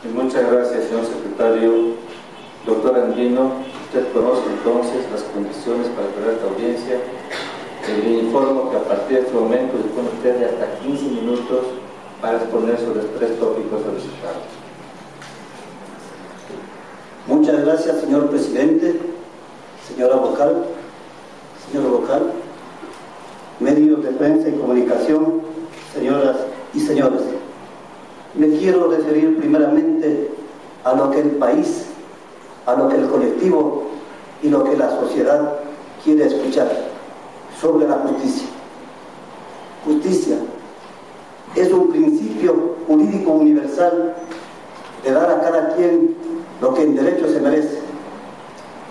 Muchas gracias, señor secretario. Doctor Andino, usted conoce entonces las condiciones para crear esta audiencia. Le informo que a partir de este momento dispone usted de hasta 15 minutos para exponer sobre los 3 tópicos solicitados. Muchas gracias, señor presidente, señora vocal, señor vocal, medios de prensa y comunicación, señoras y señores. Me quiero referir primeramente a lo que el país, a lo que el colectivo y lo que la sociedad quiere escuchar sobre la justicia. Justicia es un principio jurídico universal de dar a cada quien lo que en derecho se merece.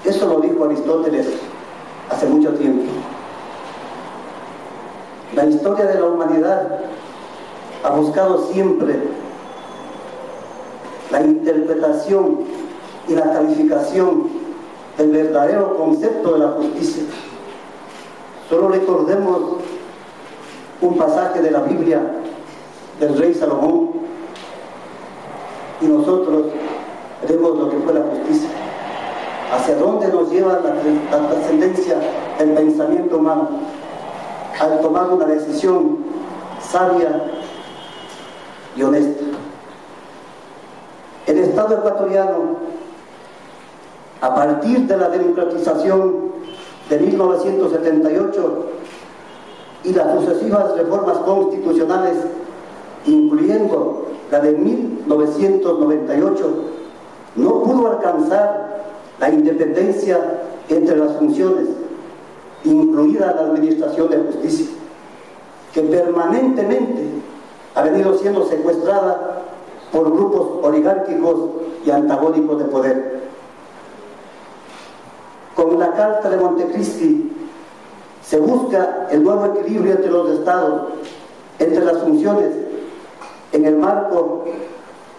Eso lo dijo Aristóteles hace mucho tiempo. La historia de la humanidad ha buscado siempre la interpretación y la calificación del verdadero concepto de la justicia. Solo recordemos un pasaje de la Biblia del rey Salomón y nosotros veremos lo que fue la justicia. Hacia dónde nos lleva la trascendencia del pensamiento humano al tomar una decisión sabia y honesta. El Estado ecuatoriano, a partir de la democratización de 1978 y las sucesivas reformas constitucionales, incluyendo la de 1998, no pudo alcanzar la independencia entre las funciones, incluida la administración de justicia, que permanentemente ha venido siendo secuestrada por grupos oligárquicos y antagónicos de poder. Con la Carta de Montecristi se busca el nuevo equilibrio entre los estados, entre las funciones, en el marco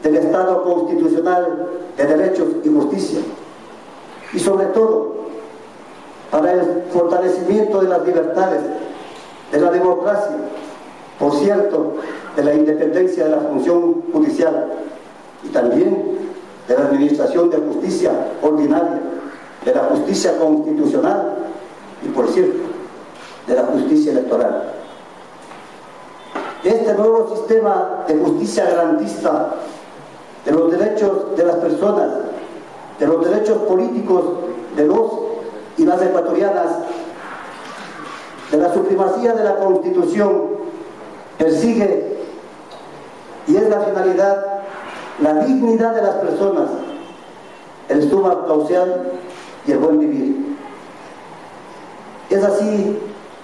del Estado constitucional de derechos y justicia, y sobre todo para el fortalecimiento de las libertades, de la democracia, por cierto, de la independencia de la función judicial y también de la administración de justicia ordinaria, de la justicia constitucional y, por cierto, de la justicia electoral. Este nuevo sistema de justicia garantista de los derechos de las personas, de los derechos políticos de los y las ecuatorianas, de la supremacía de la Constitución, persigue, y es la finalidad, la dignidad de las personas, el suma causa y el buen vivir. Es así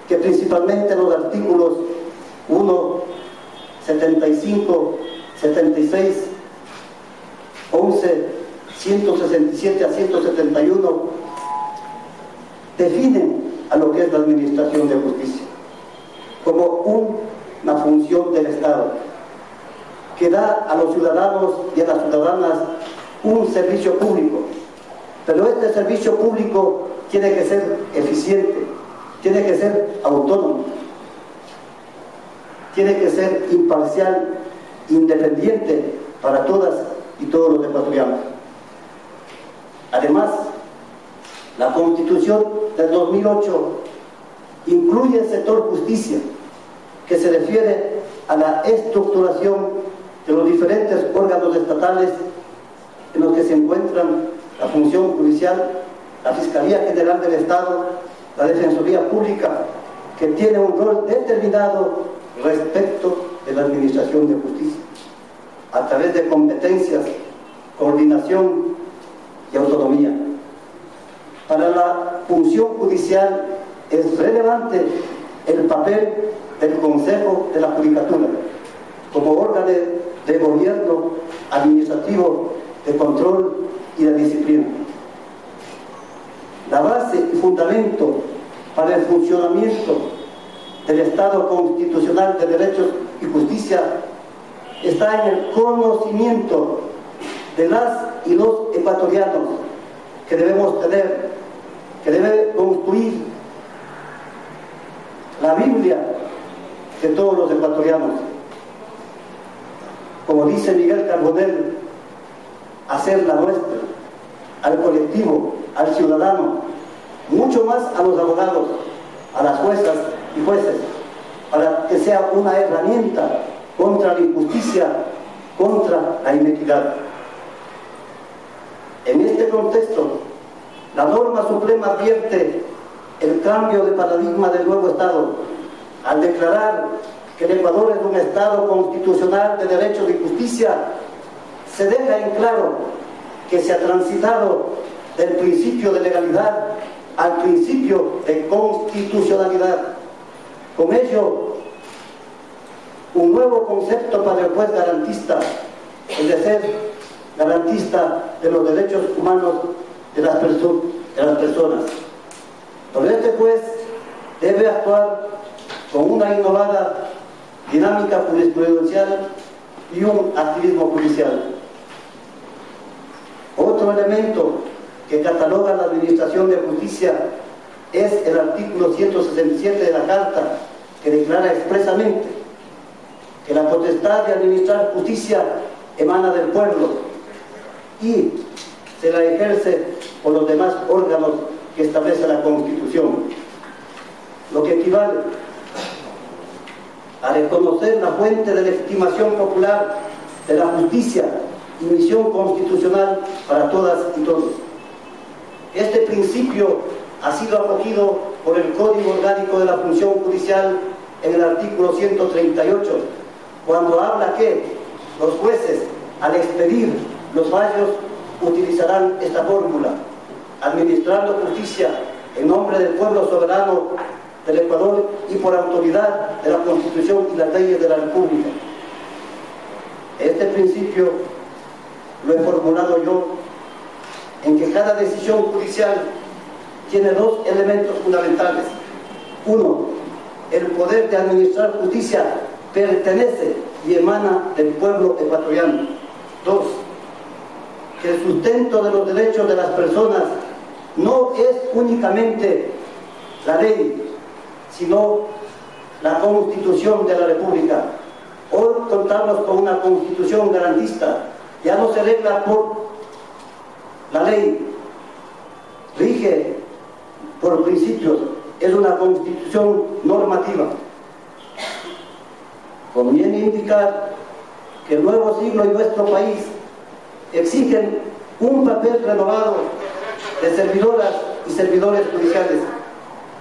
que principalmente los artículos 1, 75, 76, 11, 167 a 171 definen a lo que es la administración de justicia como una función del Estado que da a los ciudadanos y a las ciudadanas un servicio público, pero este servicio público tiene que ser eficiente, tiene que ser autónomo, tiene que ser imparcial, independiente para todas y todos los ecuatorianos. Además, la Constitución del 2008 incluye el sector justicia, que se refiere a la estructuración de los diferentes órganos estatales en los que se encuentran la función judicial, la Fiscalía General del Estado, la Defensoría Pública, que tiene un rol determinado respecto de la administración de justicia, a través de competencias, coordinación y autonomía. Para la función judicial es relevante el papel del Consejo de la Judicatura como órgano de gobierno administrativo, de control y de disciplina. La base y fundamento para el funcionamiento del Estado constitucional de derechos y justicia está en el conocimiento de las y los ecuatorianos que debemos tener, que debe construir la Biblia de todos los ecuatorianos. Como dice Miguel Carbonell, hacerla nuestra, al colectivo, al ciudadano, mucho más a los abogados, a las juezas y jueces, para que sea una herramienta contra la injusticia, contra la inequidad. En este contexto, la norma suprema advierte el cambio de paradigma del nuevo Estado, al declarar que el Ecuador es un Estado constitucional de derechos y justicia. Se deja en claro que se ha transitado del principio de legalidad al principio de constitucionalidad. Con ello, un nuevo concepto para el juez garantista, es de ser garantista de los derechos humanos de las personas. Pero este juez debe actuar con una innovada dinámica jurisprudencial y un activismo judicial. Otro elemento que cataloga la administración de justicia es el artículo 167 de la Carta, que declara expresamente que la potestad de administrar justicia emana del pueblo y se la ejerce por los demás órganos que establece la Constitución, lo que equivale a reconocer la fuente de legitimación popular de la justicia y misión constitucional para todas y todos. Este principio ha sido acogido por el Código Orgánico de la Función Judicial en el artículo 138, cuando habla que los jueces, al expedir los fallos, utilizarán esta fórmula: administrando justicia en nombre del pueblo soberano del Ecuador y por autoridad de la Constitución y las leyes de la República. Este principio lo he formulado yo en que cada decisión judicial tiene dos elementos fundamentales. Uno, el poder de administrar justicia pertenece y emana del pueblo ecuatoriano. Dos, que el sustento de los derechos de las personas no es únicamente la ley, sino la Constitución de la República. Hoy contamos con una Constitución garantista, ya no se regla por la ley, rige por principios, es una Constitución normativa. Conviene indicar que el nuevo siglo en nuestro país exigen un papel renovado de servidoras y servidores judiciales,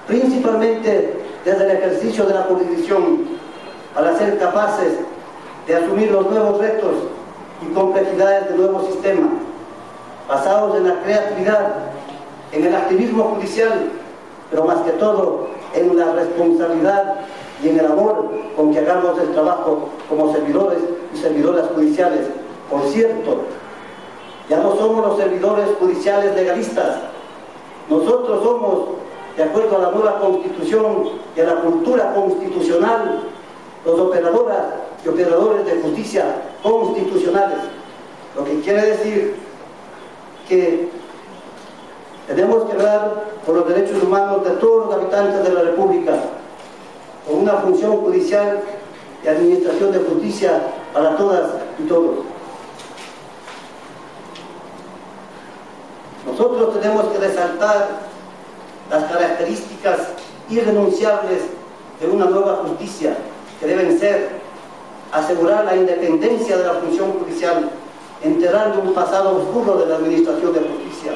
principalmente desde el ejercicio de la jurisdicción, para ser capaces de asumir los nuevos retos y complejidades del nuevo sistema, basados en la creatividad, en el activismo judicial, pero más que todo en la responsabilidad y en el amor con que hagamos el trabajo como servidores y servidoras judiciales. Por cierto, ya no somos los servidores judiciales legalistas. Nosotros somos, de acuerdo a la nueva Constitución y a la cultura constitucional, los operadoras y operadores de justicia constitucionales. Lo que quiere decir que tenemos que velar por los derechos humanos de todos los habitantes de la República, con una función judicial y administración de justicia para todas y todos. Nosotros tenemos que resaltar las características irrenunciables de una nueva justicia, que deben ser: asegurar la independencia de la función judicial, enterrando un pasado oscuro de la administración de justicia;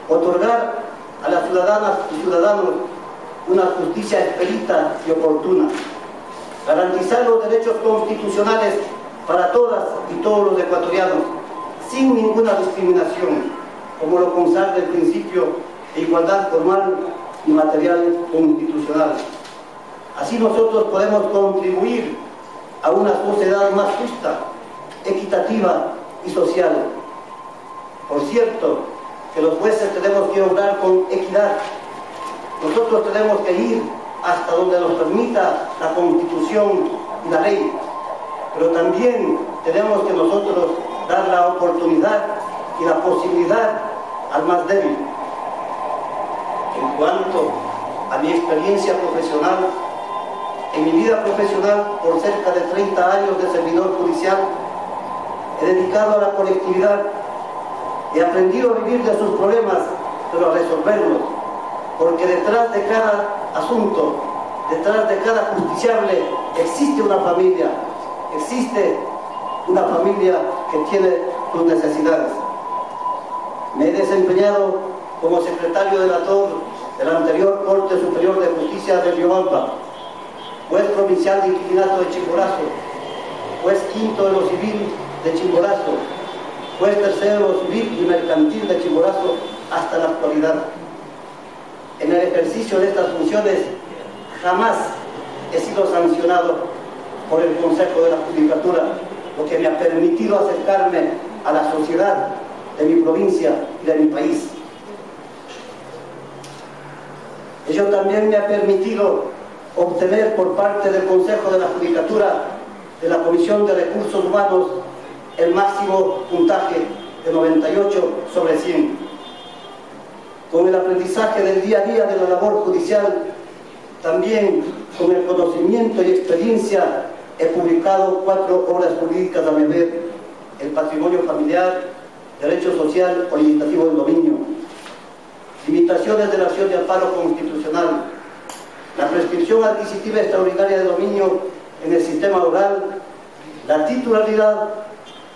otorgar a las ciudadanas y ciudadanos una justicia expedita y oportuna; garantizar los derechos constitucionales para todas y todos los ecuatorianos, sin ninguna discriminación, como lo consagra el principio de igualdad formal y material constitucional. Así nosotros podemos contribuir a una sociedad más justa, equitativa y social. Por cierto, que los jueces tenemos que obrar con equidad. Nosotros tenemos que ir hasta donde nos permita la Constitución y la ley, pero también tenemos que nosotros dar la oportunidad y la posibilidad al más débil. En cuanto a mi experiencia profesional, en mi vida profesional, por cerca de 30 años de servidor judicial, he dedicado a la colectividad He aprendido a vivir de sus problemas, pero a resolverlos, porque detrás de cada asunto, detrás de cada justiciable, existe una familia que tiene sus necesidades. Me he desempeñado como secretario delator de la anterior Corte Superior de Justicia de Riobamba, juez provincial de inquilinato de Chimborazo, juez quinto de lo civil de Chimborazo, juez tercero de lo civil y mercantil de Chimborazo hasta la actualidad. En el ejercicio de estas funciones jamás he sido sancionado por el Consejo de la Judicatura, lo que me ha permitido acercarme a la sociedad de mi provincia y de mi país. Ello también me ha permitido obtener por parte del Consejo de la Judicatura de la Comisión de Recursos Humanos el máximo puntaje de 98/100. Con el aprendizaje del día a día de la labor judicial, también con el conocimiento y experiencia, he publicado 4 obras jurídicas a mi haber: el patrimonio familiar, derecho social o limitativo del dominio, limitaciones de la acción de amparo constitucional, la prescripción adquisitiva extraordinaria de dominio en el sistema oral, la titularidad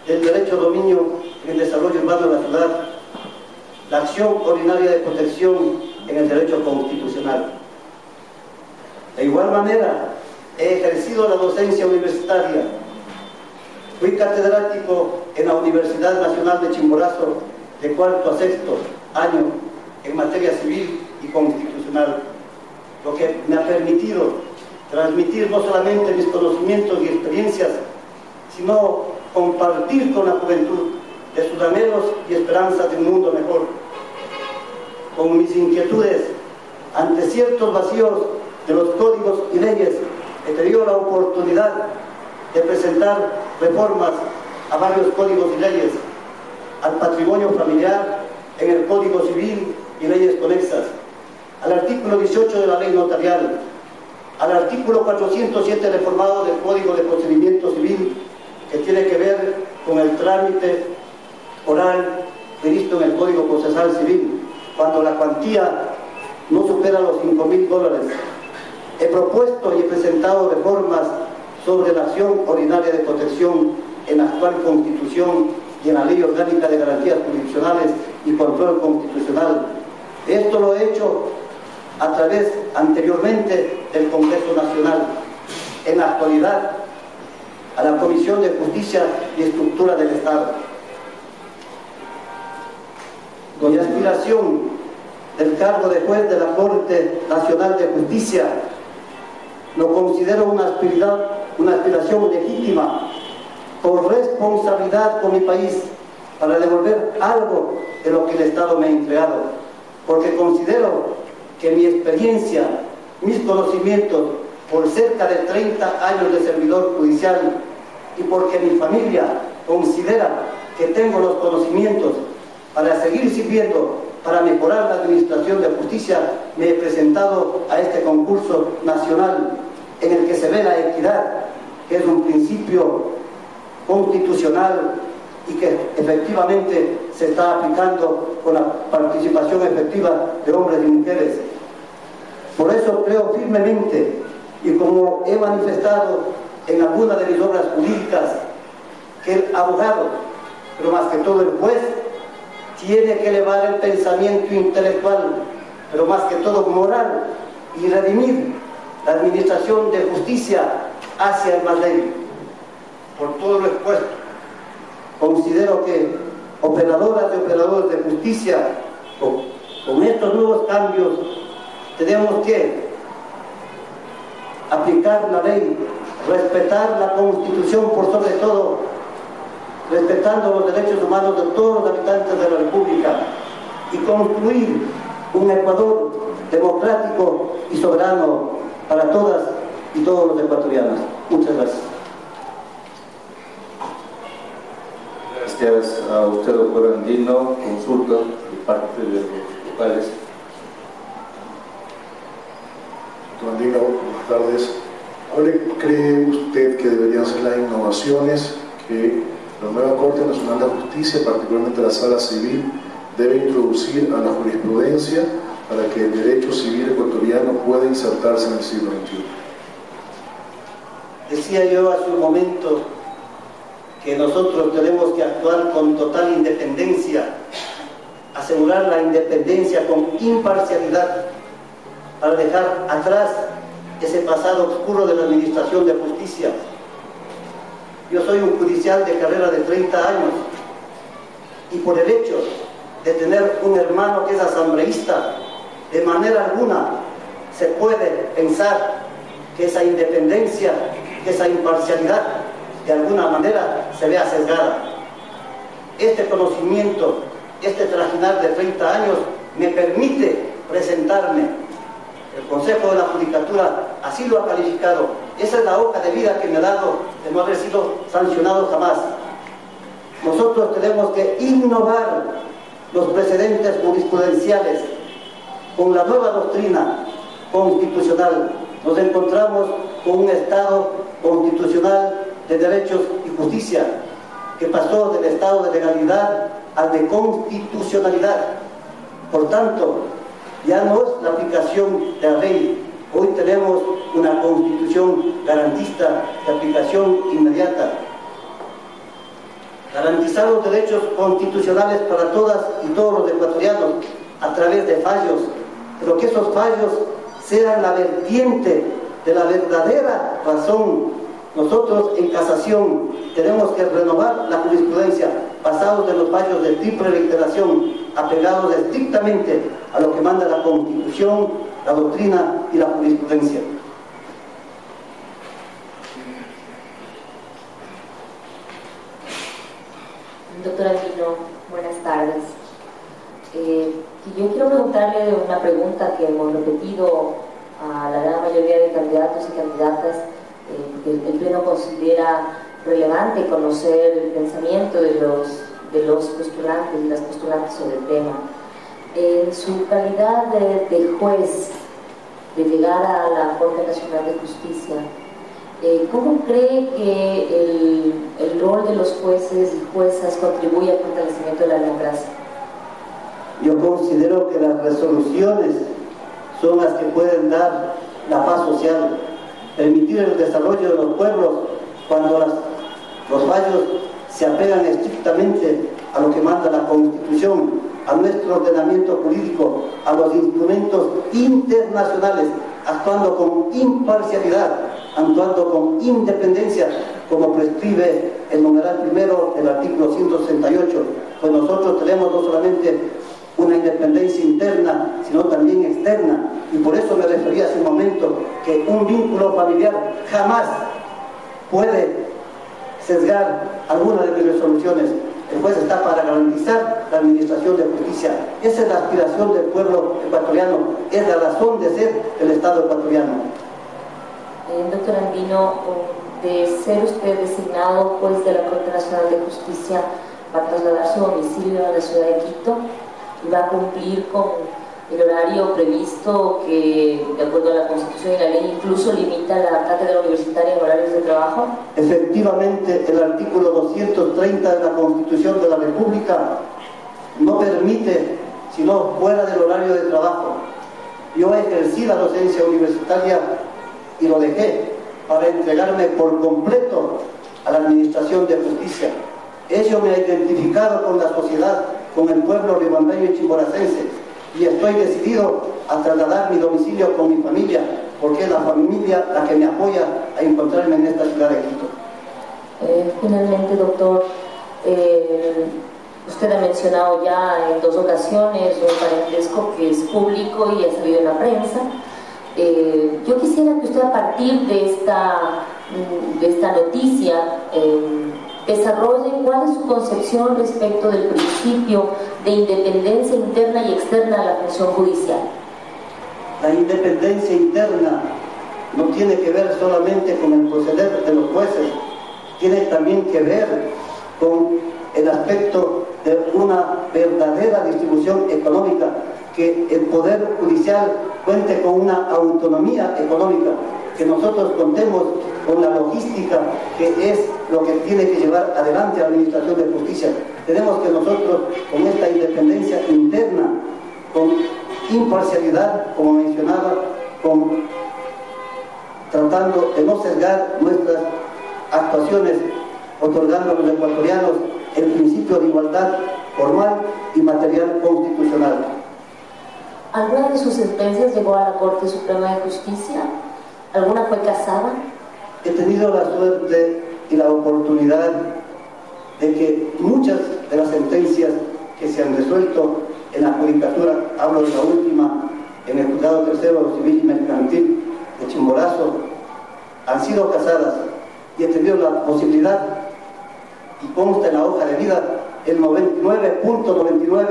del derecho a dominio en el desarrollo urbano de la ciudad, la acción ordinaria de protección en el derecho constitucional. De igual manera, he ejercido la docencia universitaria. Fui catedrático en la Universidad Nacional de Chimborazo de 4º a 6º año en materia civil y constitucional, lo que me ha permitido transmitir no solamente mis conocimientos y experiencias, sino compartir con la juventud de sus anhelos y esperanzas de un mundo mejor. Con mis inquietudes ante ciertos vacíos de los códigos y leyes, he tenido la oportunidad de presentar reformas a varios códigos y leyes, al patrimonio familiar en el Código Civil y leyes conexas, al artículo 18 de la ley notarial, al artículo 407 reformado del Código de Procedimiento Civil, que tiene que ver con el trámite oral previsto en el Código Procesal Civil, cuando la cuantía no supera los $5.000. He propuesto y he presentado reformas sobre la acción ordinaria de protección en la actual Constitución y en la Ley Orgánica de Garantías Jurisdiccionales y Control Constitucional. Esto lo he hecho a través, anteriormente, del Congreso Nacional. En la actualidad, a la Comisión de Justicia y Estructura del Estado. Mi aspiración del cargo de juez de la Corte Nacional de Justicia lo considero una aspiración legítima, por responsabilidad con mi país, para devolver algo de lo que el Estado me ha entregado, porque considero que mi experiencia, mis conocimientos, por cerca de 30 años de servidor judicial, y porque mi familia considera que tengo los conocimientos para seguir sirviendo, para mejorar la administración de justicia, me he presentado a este concurso nacional en el que se ve la equidad, que es un principio constitucional y que efectivamente se está aplicando con la participación efectiva de hombres y mujeres. Por eso creo firmemente, y como he manifestado en algunas de mis obras jurídicas, que el abogado, pero más que todo el juez, tiene que elevar el pensamiento intelectual, pero más que todo moral, y redimir la administración de justicia hacia el más débil. Por todo lo expuesto, considero que operadoras y operadores de justicia, con estos nuevos cambios, tenemos que aplicar la ley, respetar la Constitución por sobre todo, respetando los derechos humanos de todos los habitantes de la República, y construir un Ecuador democrático y soberano para todas y todos los ecuatorianos. Muchas gracias. Gracias a usted, doctor Andino. Consulta de parte de los locales. Doctor Andino, buenas tardes. ¿Cuáles cree usted que deberían ser las innovaciones que La nueva Corte Nacional de Justicia, particularmente la Sala Civil, debe introducir a la jurisprudencia para que el derecho civil ecuatoriano pueda insertarse en el siglo XXI. Decía yo hace un momento que nosotros tenemos que actuar con total independencia, asegurar la independencia con imparcialidad, para dejar atrás ese pasado oscuro de la administración de justicia. Yo soy un judicial de carrera de 30 años y por el hecho de tener un hermano que es asambleísta, de manera alguna se puede pensar que esa independencia, que esa imparcialidad de alguna manera se vea sesgada. Este conocimiento, este trajinar de 30 años me permite presentarme. El Consejo de la Judicatura así lo ha calificado. Esa es la hoja de vida que me ha dado de no haber sido sancionado jamás. Nosotros tenemos que innovar los precedentes jurisprudenciales con la nueva doctrina constitucional. Nos encontramos con un Estado constitucional de derechos y justicia que pasó del estado de legalidad al de constitucionalidad. Por tanto, ya no es la aplicación de la ley. Hoy tenemos una constitución garantista de aplicación inmediata. Garantizar los derechos constitucionales para todas y todos los ecuatorianos a través de fallos, pero que esos fallos sean la vertiente de la verdadera razón. Nosotros en casación tenemos que renovar la jurisprudencia basados en los fallos de triple reiteración, apegados estrictamente a lo que manda la Constitución, la doctrina y la jurisprudencia. Doctora Aquino, buenas tardes. Yo quiero preguntarle una pregunta que hemos repetido a la gran mayoría de candidatos y candidatas, porque el Pleno considera relevante conocer el pensamiento de los postulantes y las postulantes sobre el tema. En su calidad de juez, de llegar a la Corte Nacional de Justicia, ¿cómo cree que el rol de los jueces y juezas contribuye al fortalecimiento de la democracia? Yo considero que las resoluciones son las que pueden dar la paz social, permitir el desarrollo de los pueblos cuando los fallos se apegan estrictamente a lo que manda la Constitución, a nuestro ordenamiento jurídico, a los instrumentos internacionales, actuando con imparcialidad, actuando con independencia, como prescribe el numeral primero del artículo 168. Pues nosotros tenemos no solamente una independencia interna, sino también externa, y por eso me refería hace un momento que un vínculo familiar jamás puede sesgar alguna de mis resoluciones. El juez está para garantizar la administración de justicia. Esa es la aspiración del pueblo ecuatoriano, es la razón de ser del Estado ecuatoriano. Doctor Andino, de ser usted designado juez de la Corte Nacional de Justicia, va a trasladar su domicilio a la ciudad de Quito y va a cumplir con el horario previsto que, de acuerdo a la Constitución y la ley, incluso limita la cátedra universitaria en horarios de trabajo. Efectivamente, el artículo 230 de la Constitución de la República no permite, sino fuera del horario de trabajo. Yo ejercí la docencia universitaria y lo dejé para entregarme por completo a la administración de justicia. Ello me ha identificado con la sociedad, con el pueblo riobambeño y chimboracense, y estoy decidido a trasladar mi domicilio con mi familia, porque es la familia la que me apoya a encontrarme en esta ciudad de Quito. Finalmente, doctor, usted ha mencionado ya en 2 ocasiones un parentesco que es público y ha salido en la prensa. Yo quisiera que usted, a partir de esta noticia, desarrolle cuál es su concepción respecto del principio de independencia interna y externa de la función judicial. La independencia interna no tiene que ver solamente con el proceder de los jueces, tiene también que ver con el aspecto de una verdadera distribución económica, que el Poder Judicial cuente con una autonomía económica, que nosotros contemos con la logística que es lo que tiene que llevar adelante la Administración de Justicia. Tenemos que nosotros, con esta independencia interna, con imparcialidad, como mencionaba, tratando de no sesgar nuestras actuaciones, otorgando a los ecuatorianos el principio de igualdad formal y material constitucional. ¿Alguna de sus sentencias llegó a la Corte Suprema de Justicia? ¿Alguna fue casada? He tenido la suerte y la oportunidad de que muchas de las sentencias que se han resuelto en la judicatura, hablo de la última, en el juzgado tercero civil y mercantil de Chimborazo, han sido casadas, y he tenido la posibilidad, y consta en la hoja de vida, el 99.99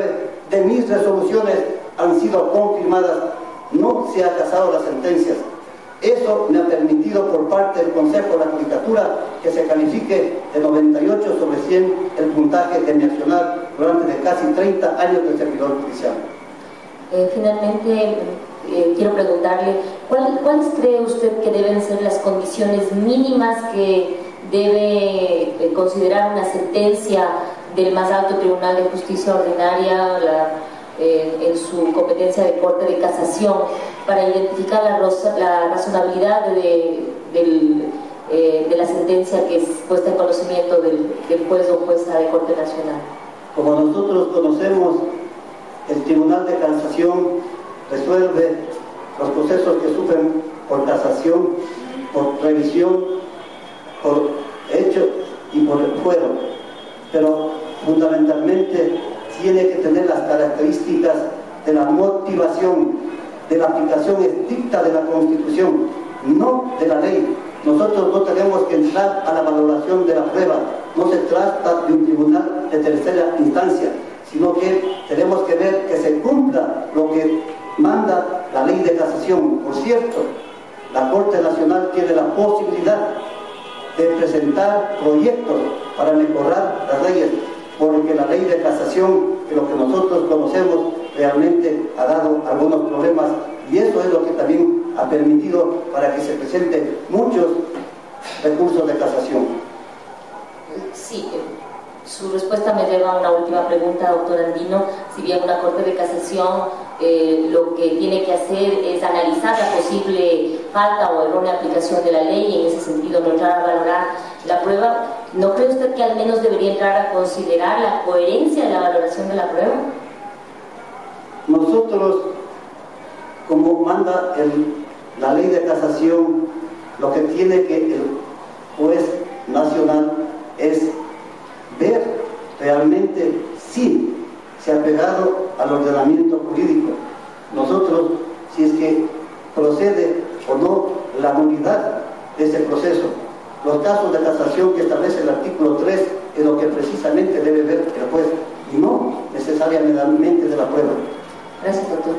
de mis resoluciones han sido confirmadas, no se ha casado las sentencias. Eso me ha permitido por parte del Consejo de la Judicatura que se califique de 98 sobre 100 el puntaje de mi accionar durante de casi 30 años de servidor judicial. Finalmente, quiero preguntarle, ¿cuáles cree usted que deben ser las condiciones mínimas que debe considerar una sentencia del más alto Tribunal de Justicia Ordinaria en su competencia de Corte de Casación para identificar la razonabilidad de la sentencia que es puesta en conocimiento del juez o jueza de Corte Nacional? Como nosotros conocemos, el Tribunal de Casación resuelve los procesos que sufren por casación, por revisión, por hecho y por fuero, pero fundamentalmente tiene que tener las características de la motivación, de la aplicación estricta de la Constitución, no de la ley. Nosotros no tenemos que entrar a la valoración de la prueba, no se trata de un tribunal de tercera instancia, sino que tenemos que ver que se cumpla lo que manda la ley de casación. Por cierto, la Corte Nacional tiene la posibilidad de presentar proyectos para mejorar las leyes, porque la ley de casación, que lo que nosotros conocemos, realmente ha dado algunos problemas, y eso es lo que también ha permitido para que se presenten muchos recursos de casación. Sí, su respuesta me lleva a una última pregunta, doctor Andino. Si bien una Corte de Casación lo que tiene que hacer es analizar la posible falta o errónea aplicación de la ley, y en ese sentido no entrar a valorar la prueba, ¿no cree usted que al menos debería entrar a considerar la coherencia de la valoración de la prueba? Nosotros, como manda la ley de casación, lo que tiene que el juez nacional es ver realmente si se ha pegado al ordenamiento jurídico. Nosotros, si es que procede o no la nulidad de ese proceso. Los casos de casación que establece el artículo 3 es lo que precisamente debe ver el juez, y no necesariamente de la prueba. Gracias, doctor.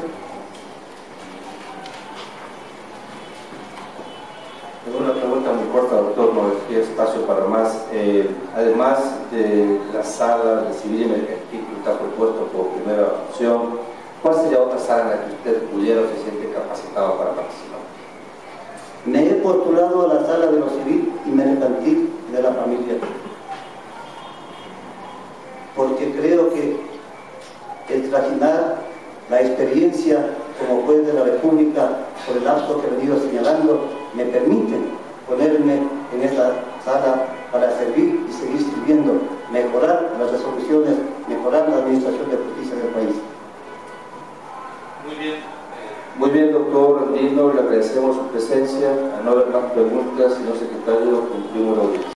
Una pregunta muy corta, doctor, no hay espacio para más. Además de la sala de civil y mercantil que está propuesto por primera opción, ¿cuál sería otra sala en la que usted pudiera o se siente capacitado para participar? Me he postulado a la sala de lo civil y mercantil de la familia, porque creo que el trajinar la experiencia como juez de la República por el acto que he venido señalando me permite ponerme en esta sala para servir y seguir sirviendo, mejorar las resoluciones, mejorar la administración de justicia del país. Muy bien, doctor Andino, le agradecemos su presencia. A no haber más preguntas, señor secretario, cumplimos la audiencia.